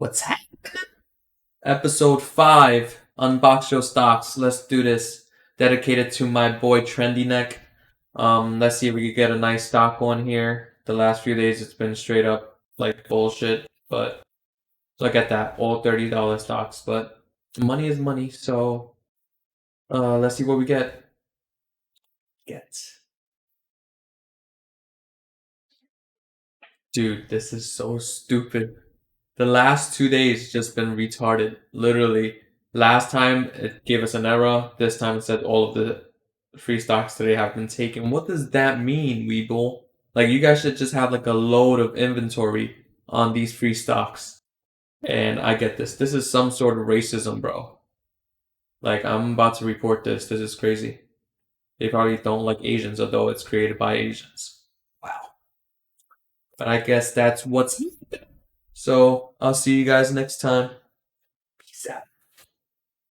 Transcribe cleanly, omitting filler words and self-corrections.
What's happening? Episode 5, Unbox Your Stocks. Let's do this. Dedicated to my boy Trendy Neck. Let's see if we can get a nice stock on here. The last few days it's been straight up like bullshit, but look at that, all $30 stocks. But money is money, so let's see what we get. Dude, this is so stupid. The last 2 days just been retarded. Literally. Last time it gave us an error. This time it said all of the free stocks today have been taken. What does that mean, Webull? Like, you guys should just have like a load of inventory on these free stocks. And I get this. This is some sort of racism, bro. Like, I'm about to report this. This is crazy. They probably don't like Asians, although it's created by Asians. Wow. But I guess that's what's... So, I'll see you guys next time. Peace out.